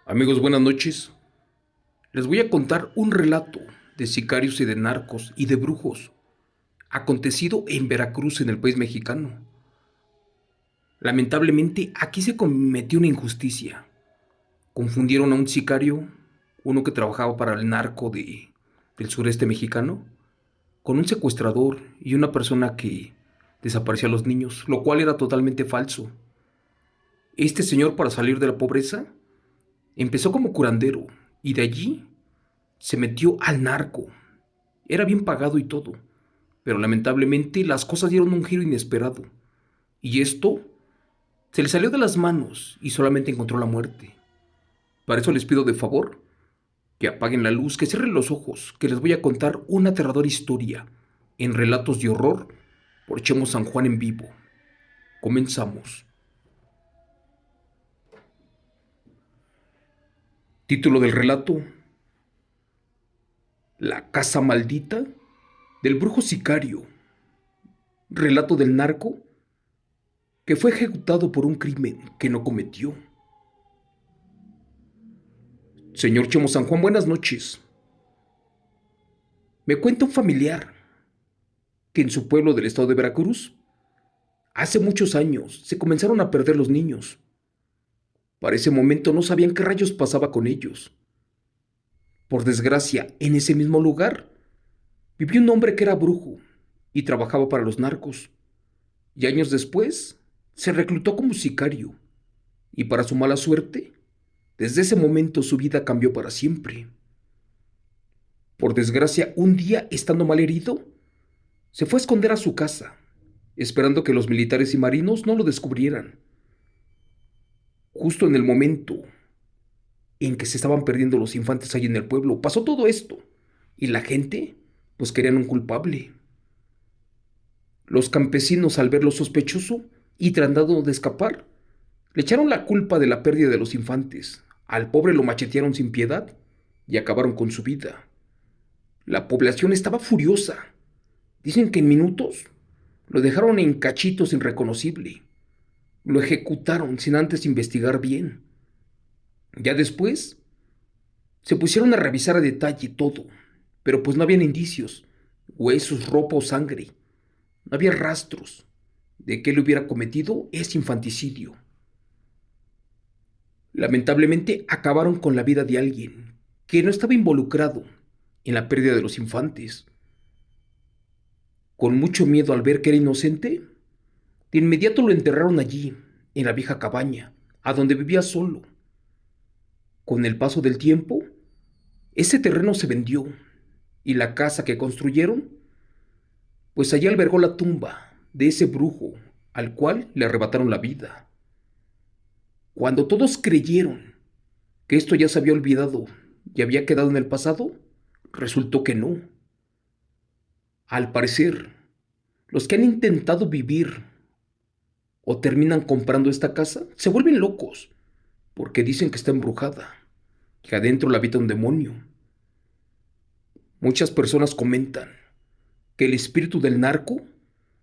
Amigos, buenas noches. Les voy a contar un relato de sicarios y de narcos y de brujos acontecido en Veracruz, en el país mexicano. Lamentablemente, aquí se cometió una injusticia. Confundieron a un sicario, uno que trabajaba para el narco del sureste mexicano, con un secuestrador y una persona que desaparecía a los niños, lo cual era totalmente falso. Este señor, para salir de la pobreza, empezó como curandero y de allí se metió al narco. Era bien pagado y todo, pero lamentablemente las cosas dieron un giro inesperado. Y esto se le salió de las manos y solamente encontró la muerte. Para eso les pido de favor que apaguen la luz, que cierren los ojos, que les voy a contar una aterradora historia en relatos de horror por Chemo San Juan en vivo. Comenzamos. Título del relato: La casa maldita del brujo sicario. Relato del narco que fue ejecutado por un crimen que no cometió. Señor Chemo San Juan, buenas noches. Me cuenta un familiar que en su pueblo del estado de Veracruz, hace muchos años, se comenzaron a perder los niños. Para ese momento no sabían qué rayos pasaba con ellos. Por desgracia, en ese mismo lugar, vivió un hombre que era brujo y trabajaba para los narcos. Y años después, se reclutó como sicario. Y para su mala suerte, desde ese momento su vida cambió para siempre. Por desgracia, un día, estando mal herido, se fue a esconder a su casa, esperando que los militares y marinos no lo descubrieran. Justo en el momento en que se estaban perdiendo los infantes ahí en el pueblo, pasó todo esto. Y la gente, pues querían un culpable. Los campesinos, al verlo sospechoso y tratando de escapar, le echaron la culpa de la pérdida de los infantes. Al pobre lo machetearon sin piedad y acabaron con su vida. La población estaba furiosa. Dicen que en minutos lo dejaron en cachitos irreconocible. Lo ejecutaron sin antes investigar bien. Ya después se pusieron a revisar a detalle todo, pero pues no habían indicios, huesos, ropa o sangre. No había rastros de que él hubiera cometido ese infanticidio. Lamentablemente acabaron con la vida de alguien que no estaba involucrado en la pérdida de los infantes. Con mucho miedo al ver que era inocente, de inmediato lo enterraron allí, en la vieja cabaña, a donde vivía solo. Con el paso del tiempo, ese terreno se vendió y la casa que construyeron, pues allí albergó la tumba de ese brujo al cual le arrebataron la vida. Cuando todos creyeron que esto ya se había olvidado y había quedado en el pasado, resultó que no. Al parecer, los que han intentado vivir o terminan comprando esta casa se vuelven locos porque dicen que está embrujada, que adentro la habita un demonio. Muchas personas comentan que el espíritu del narco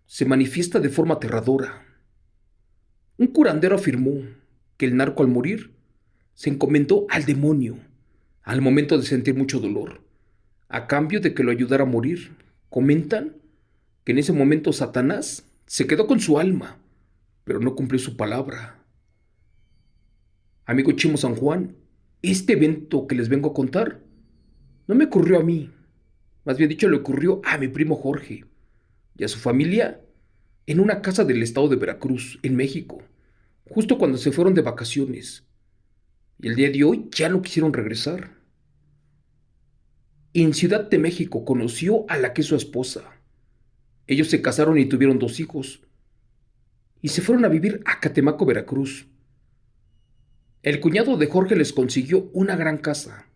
se manifiesta de forma aterradora. Un curandero afirmó que el narco al morir se encomendó al demonio al momento de sentir mucho dolor, a cambio de que lo ayudara a morir. Comentan que en ese momento Satanás se quedó con su alma, pero no cumplió su palabra. Amigo Chimo San Juan, este evento que les vengo a contar no me ocurrió a mí, más bien dicho le ocurrió a mi primo Jorge y a su familia en una casa del estado de Veracruz, en México, justo cuando se fueron de vacaciones. Y el día de hoy ya no quisieron regresar. En Ciudad de México conoció a la que es su esposa. Ellos se casaron y tuvieron 2 hijos. Y se fueron a vivir a Catemaco, Veracruz. El cuñado de Jorge les consiguió una gran casa,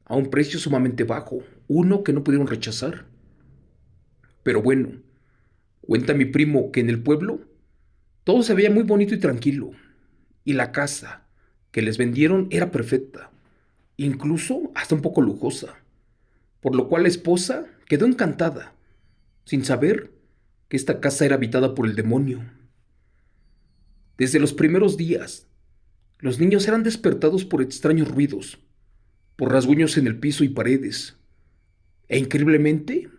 a un precio sumamente bajo, uno que no pudieron rechazar. Pero bueno, cuenta mi primo que en el pueblo todo se veía muy bonito y tranquilo, y la casa que les vendieron era perfecta, incluso hasta un poco lujosa, por lo cual la esposa quedó encantada, sin saber que esta casa era habitada por el demonio. Desde los primeros días, Los niños eran despertados por extraños ruidos, por rasguños en el piso y paredes, e increíblemente,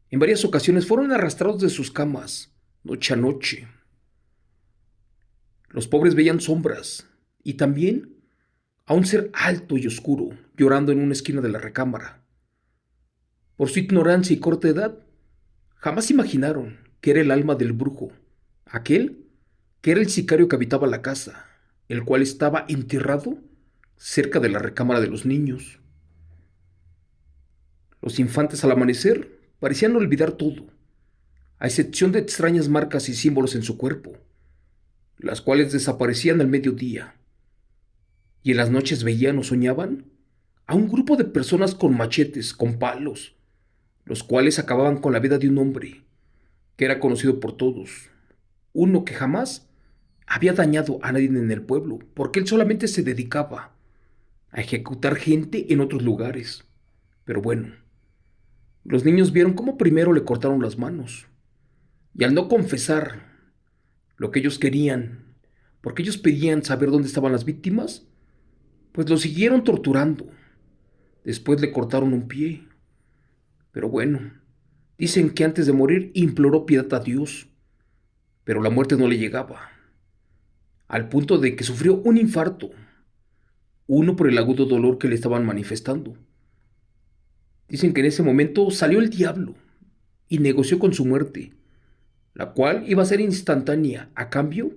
en varias ocasiones fueron arrastrados de sus camas, noche a noche. Los pobres veían sombras, y también a un ser alto y oscuro llorando en una esquina de la recámara. Por su ignorancia y corta edad, jamás imaginaron que era el alma del brujo, aquel que era el sicario que habitaba la casa, el cual estaba enterrado cerca de la recámara de los niños. Los infantes al amanecer parecían olvidar todo, a excepción de extrañas marcas y símbolos en su cuerpo, las cuales desaparecían al mediodía, y en las noches veían o soñaban a un grupo de personas con machetes, con palos, los cuales acababan con la vida de un hombre que era conocido por todos, uno que jamás había dañado a nadie en el pueblo, porque él solamente se dedicaba a ejecutar gente en otros lugares. Pero bueno, los niños vieron cómo primero le cortaron las manos, y al no confesar lo que ellos querían, porque ellos pedían saber dónde estaban las víctimas, pues lo siguieron torturando. Después le cortaron un pie. Pero bueno, dicen que antes de morir imploró piedad a Dios, pero la muerte no le llegaba, al punto de que sufrió un infarto, uno por el agudo dolor que le estaban manifestando. Dicen que en ese momento salió el diablo y negoció con su muerte, la cual iba a ser instantánea a cambio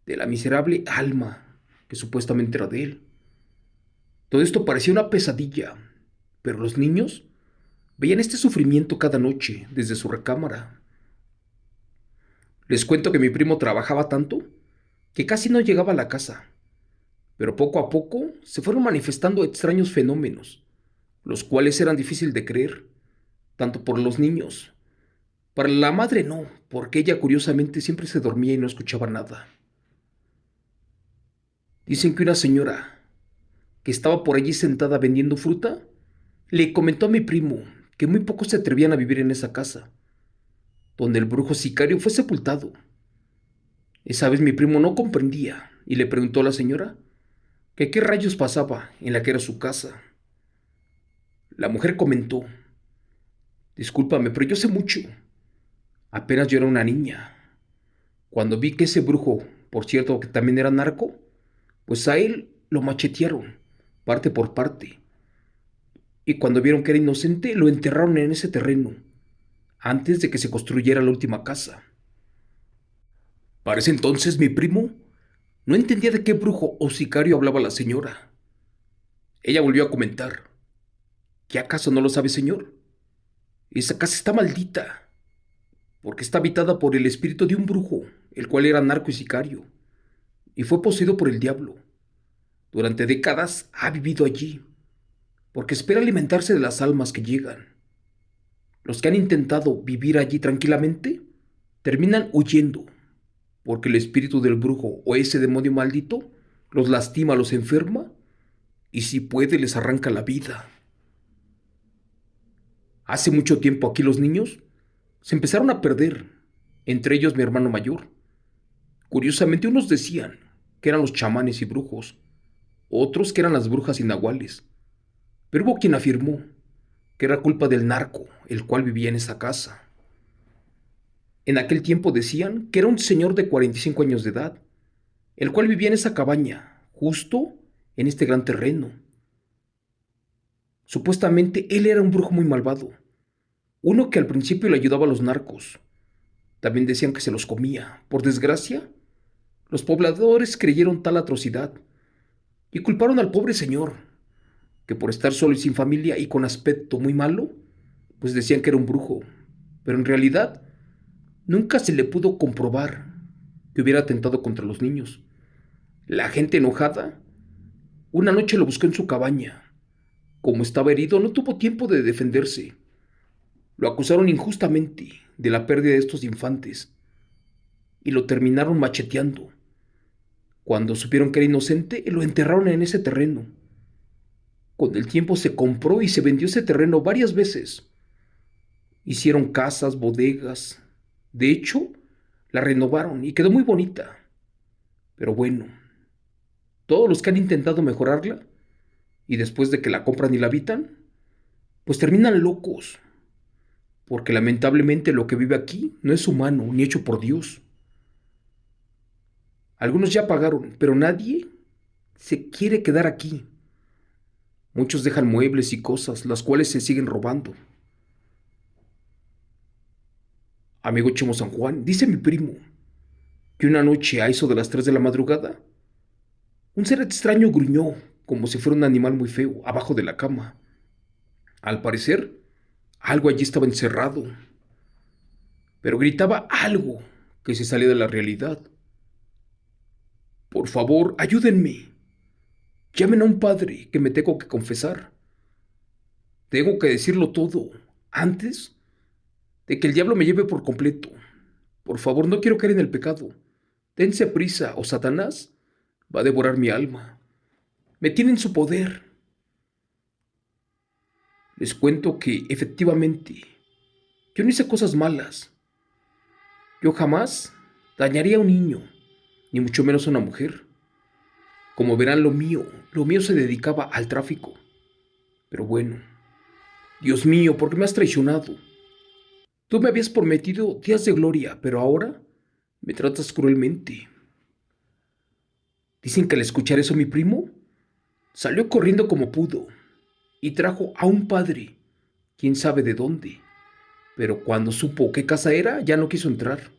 de la miserable alma que supuestamente era de él. Todo esto parecía una pesadilla, pero los niños veían este sufrimiento cada noche desde su recámara. Les cuento que mi primo trabajaba tanto que casi no llegaba a la casa, pero poco a poco se fueron manifestando extraños fenómenos, los cuales eran difíciles de creer, tanto por los niños. Para la madre no, porque ella curiosamente siempre se dormía y no escuchaba nada. Dicen que una señora, que estaba por allí sentada vendiendo fruta, le comentó a mi primo que muy pocos se atrevían a vivir en esa casa, donde el brujo sicario fue sepultado. Esa vez mi primo no comprendía y le preguntó a la señora que qué rayos pasaba en la que era su casa. La mujer comentó: discúlpame, pero yo sé mucho. Apenas yo era una niña, cuando vi que ese brujo, por cierto que también era narco, pues a él lo machetearon, parte por parte. Y cuando vieron que era inocente, lo enterraron en ese terreno, antes de que se construyera la última casa. Para ese entonces mi primo no entendía de qué brujo o sicario hablaba la señora. Ella volvió a comentar: ¿qué acaso no lo sabe, señor? Esa casa está maldita, porque está habitada por el espíritu de un brujo, el cual era narco y sicario, y fue poseído por el diablo. Durante décadas ha vivido allí, porque espera alimentarse de las almas que llegan. Los que han intentado vivir allí tranquilamente terminan huyendo, porque el espíritu del brujo o ese demonio maldito los lastima, los enferma y si puede les arranca la vida. Hace mucho tiempo aquí los niños se empezaron a perder, entre ellos mi hermano mayor. Curiosamente unos decían que eran los chamanes y brujos, otros que eran las brujas y nahuales, pero hubo quien afirmó que era culpa del narco, el cual vivía en esa casa. En aquel tiempo decían que era un señor de 45 años de edad, el cual vivía en esa cabaña, justo en este gran terreno. Supuestamente él era un brujo muy malvado, uno que al principio le ayudaba a los narcos. También decían que se los comía. Por desgracia, los pobladores creyeron tal atrocidad y culparon al pobre señor, que por estar solo y sin familia y con aspecto muy malo, pues decían que era un brujo. Pero en realidad, nunca se le pudo comprobar que hubiera atentado contra los niños. La gente enojada, una noche lo buscó en su cabaña. Como estaba herido, no tuvo tiempo de defenderse. Lo acusaron injustamente de la pérdida de estos infantes y lo terminaron macheteando. Cuando supieron que era inocente, lo enterraron en ese terreno. Con el tiempo se compró y se vendió ese terreno varias veces. Hicieron casas, bodegas. De hecho, la renovaron y quedó muy bonita. Pero bueno, Todos los que han intentado mejorarla y después de que la compran y la habitan, pues terminan locos, porque lamentablemente lo que vive aquí no es humano ni hecho por Dios. Algunos ya pagaron, pero nadie se quiere quedar aquí. Muchos dejan muebles y cosas, las cuales se siguen robando. Amigo Chemo San Juan, dice mi primo, que una noche a eso de las 3 de la madrugada, un ser extraño gruñó, como si fuera un animal muy feo, abajo de la cama. Al parecer, algo allí estaba encerrado, pero gritaba algo que se salía de la realidad. Por favor, ayúdenme. Llamen a un padre que me tengo que confesar. Tengo que decirlo todo, antes de que el diablo me lleve por completo. Por favor, no quiero caer en el pecado. Dense prisa, o Satanás va a devorar mi alma. Me tiene en su poder. Les cuento que, efectivamente, yo no hice cosas malas. Yo jamás dañaría a un niño, ni mucho menos a una mujer. Como verán, lo mío se dedicaba al tráfico. Pero bueno, Dios mío, ¿por qué me has traicionado? Tú me habías prometido días de gloria, pero ahora me tratas cruelmente. Dicen que al escuchar eso mi primo salió corriendo como pudo y trajo a un padre, quién sabe de dónde, pero cuando supo qué casa era ya no quiso entrar.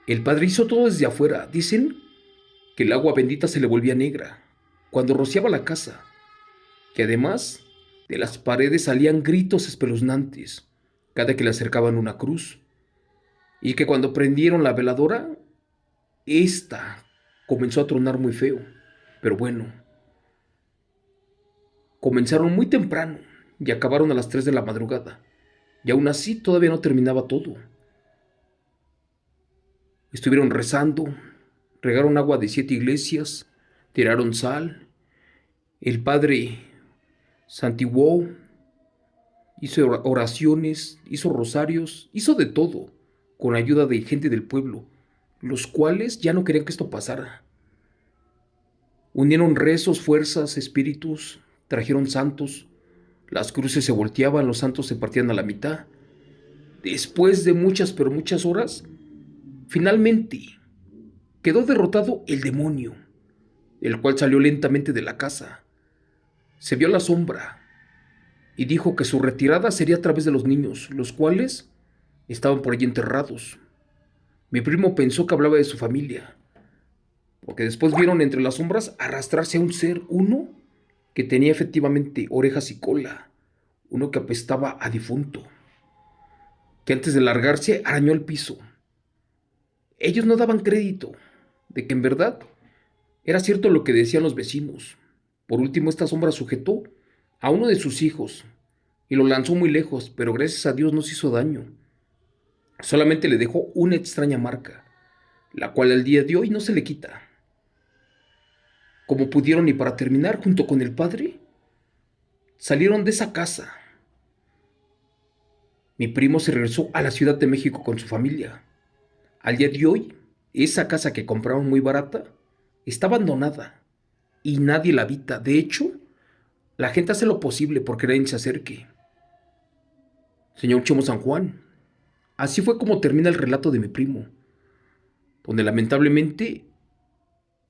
El padre hizo todo desde afuera. Dicen que el agua bendita se le volvía negra cuando rociaba la casa, que además de las paredes salían gritos espeluznantes cada que le acercaban una cruz, y que cuando prendieron la veladora, esta comenzó a tronar muy feo. Pero bueno, comenzaron muy temprano y acabaron a las 3 de la madrugada, y aún así todavía no terminaba todo. Estuvieron rezando, regaron agua de 7 iglesias, tiraron sal, el padre santiguó, hizo oraciones, hizo rosarios, hizo de todo, con ayuda de gente del pueblo, los cuales ya no querían que esto pasara. Unieron rezos, fuerzas, espíritus, trajeron santos, las cruces se volteaban, los santos se partían a la mitad. Después de muchas, pero muchas horas, finalmente quedó derrotado el demonio, el cual salió lentamente de la casa. Se vio la sombra y dijo que su retirada sería a través de los niños, los cuales estaban por allí enterrados. Mi primo pensó que hablaba de su familia, porque después vieron entre las sombras arrastrarse a un ser, uno que tenía efectivamente orejas y cola, uno que apestaba a difunto, que antes de largarse arañó el piso. Ellos no daban crédito de que en verdad era cierto lo que decían los vecinos. Por último, esta sombra sujetó a uno de sus hijos y lo lanzó muy lejos, pero gracias a Dios no se hizo daño. Solamente le dejó una extraña marca, la cual al día de hoy no se le quita. Como pudieron y para terminar, junto con el padre, salieron de esa casa. Mi primo se regresó a la Ciudad de México con su familia. Al día de hoy, esa casa que compraron muy barata está abandonada y nadie la habita. De hecho, la gente hace lo posible porque nadie se acerque. Señor Chemo San Juan, así fue como termina el relato de mi primo, donde lamentablemente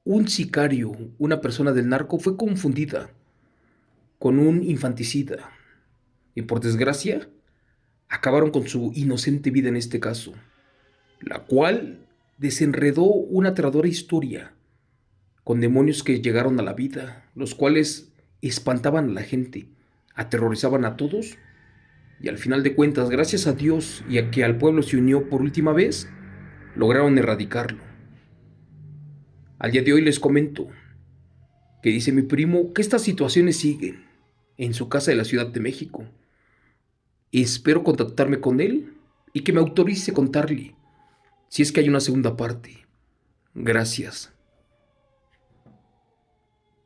un sicario, una persona del narco, fue confundida con un infanticida y por desgracia acabaron con su inocente vida en este caso, la cual desenredó una aterradora historia con demonios que llegaron a la vida, los cuales espantaban a la gente, aterrorizaban a todos y al final de cuentas, gracias a Dios y a que al pueblo se unió por última vez, lograron erradicarlo. Al día de hoy les comento que dice mi primo que estas situaciones siguen en su casa de la Ciudad de México. Espero contactarme con él y que me autorice contarle si es que hay una segunda parte. Gracias.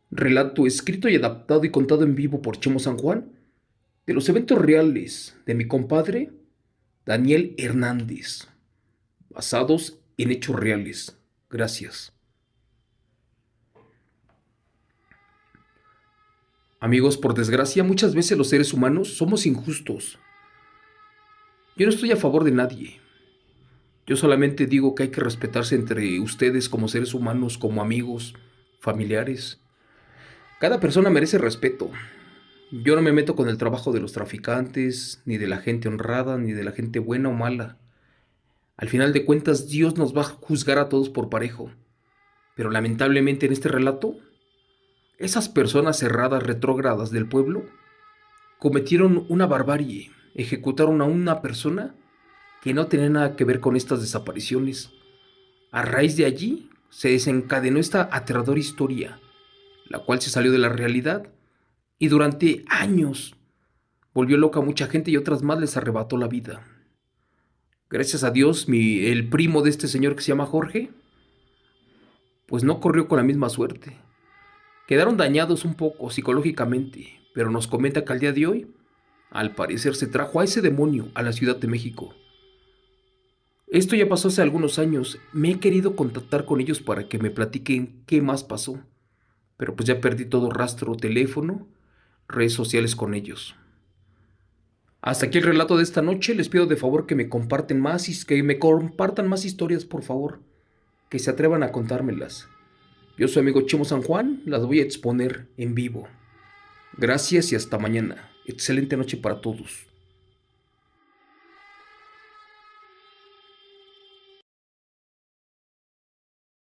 Relato escrito y adaptado y contado en vivo por Chemo San Juan de los eventos reales de mi compadre Daniel Hernández, basados en hechos reales. Gracias. Amigos, por desgracia, muchas veces los seres humanos somos injustos. Yo no estoy a favor de nadie. Yo solamente digo que hay que respetarse entre ustedes como seres humanos, como amigos, familiares. Cada persona merece respeto. Yo no me meto con el trabajo de los traficantes, ni de la gente honrada, ni de la gente buena o mala. Al final de cuentas, Dios nos va a juzgar a todos por parejo. Pero lamentablemente en este relato, esas personas cerradas, retrógradas del pueblo, cometieron una barbarie, ejecutaron a una persona que no tenía nada que ver con estas desapariciones. A raíz de allí se desencadenó esta aterradora historia, la cual se salió de la realidad y durante años volvió loca a mucha gente y otras más les arrebató la vida. Gracias a Dios, el primo de este señor que se llama Jorge, pues no corrió con la misma suerte. Quedaron dañados un poco psicológicamente, pero nos comenta que al día de hoy, al parecer se trajo a ese demonio a la Ciudad de México. Esto ya pasó hace algunos años. Me he querido contactar con ellos para que me platiquen qué más pasó. Pero pues ya perdí todo rastro, teléfono, redes sociales con ellos. Hasta aquí el relato de esta noche. Les pido de favor que me comparten más y que me compartan más historias, por favor. Que se atrevan a contármelas. Yo soy amigo Chimo San Juan. Las voy a exponer en vivo. Gracias y hasta mañana. Excelente noche para todos.